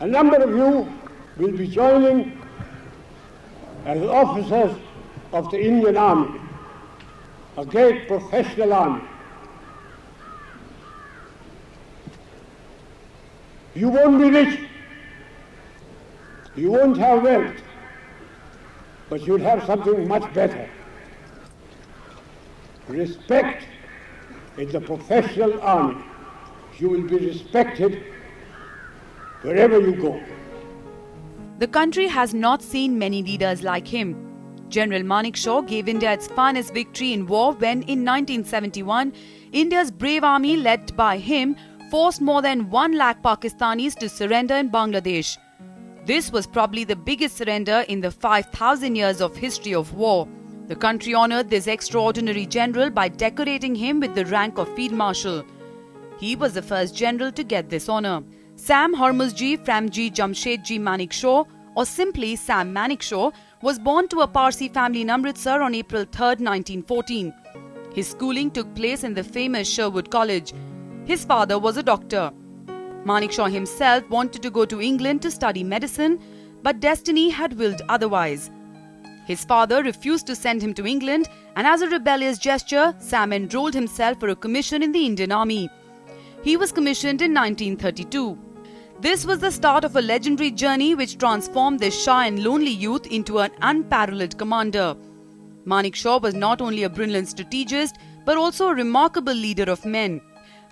A number of you will be joining as officers of the Indian Army, a great professional army. You won't be rich, you won't have wealth, but you'll have something much better. Respect in the professional army. You will be respected wherever you go. The country has not seen many leaders like him. General Manekshaw gave India its finest victory in war when, in 1971, India's brave army, led by him, forced more than 1 lakh Pakistanis to surrender in Bangladesh. This was probably the biggest surrender in the 5,000 years of history of war. The country honoured this extraordinary general by decorating him with the rank of Field Marshal. He was the first general to get this honour. Sam Hormuzji Framji Jamshedji Manekshaw, or simply Sam Manekshaw, was born to a Parsi family in Amritsar on April 3, 1914. His schooling took place in the famous Sherwood College. His father was a doctor. Manekshaw himself wanted to go to England to study medicine, but destiny had willed otherwise. His father refused to send him to England, and as a rebellious gesture, Sam enrolled himself for a commission in the Indian Army. He was commissioned in 1932. This was the start of a legendary journey which transformed this shy and lonely youth into an unparalleled commander. Manekshaw was not only a brilliant strategist, but also a remarkable leader of men.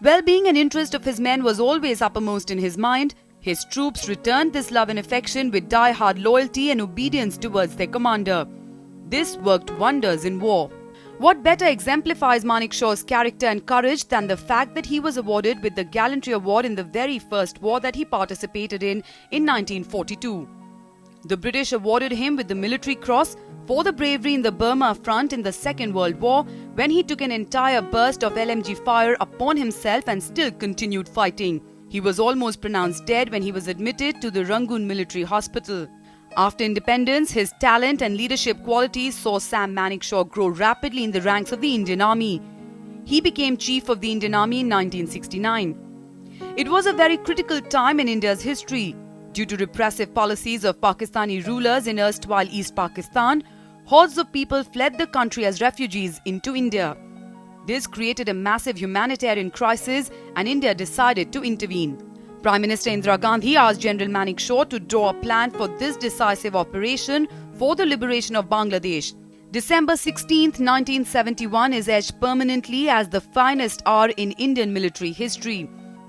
Well-being and interest of his men was always uppermost in his mind. His troops returned this love and affection with die-hard loyalty and obedience towards their commander. This worked wonders in war. What better exemplifies Manekshaw's character and courage than the fact that he was awarded with the Gallantry Award in the very first war that he participated in 1942. The British awarded him with the Military Cross for the bravery in the Burma front in the Second World War, when he took an entire burst of LMG fire upon himself and still continued fighting. He was almost pronounced dead when he was admitted to the Rangoon Military Hospital. After independence, his talent and leadership qualities saw Sam Manekshaw grow rapidly in the ranks of the Indian Army. He became Chief of the Indian Army in 1969. It was a very critical time in India's history. Due to repressive policies of Pakistani rulers in erstwhile East Pakistan, hordes of people fled the country as refugees into India. This created a massive humanitarian crisis, and India decided to intervene. Prime Minister Indira Gandhi asked General Manekshaw to draw a plan for this decisive operation for the liberation of Bangladesh. December 16, 1971 is etched permanently as the finest hour in Indian military history.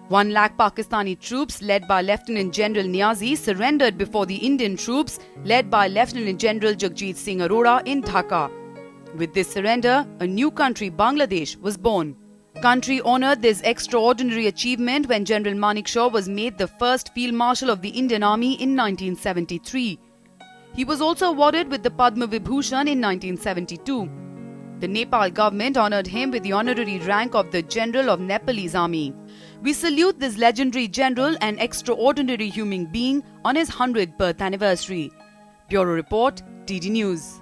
1 lakh Pakistani troops led by Lieutenant General Niazi surrendered before the Indian troops led by Lieutenant General Jagjit Singh Arora in Dhaka. With this surrender, a new country, Bangladesh, was born. Country honoured this extraordinary achievement when General Manekshaw was made the first Field Marshal of the Indian Army in 1973. He was also awarded with the Padma Vibhushan in 1972. The Nepal government honoured him with the honorary rank of the General of Nepalese Army. We salute this legendary general and extraordinary human being on his 100th birth anniversary. Bureau Report, DD News.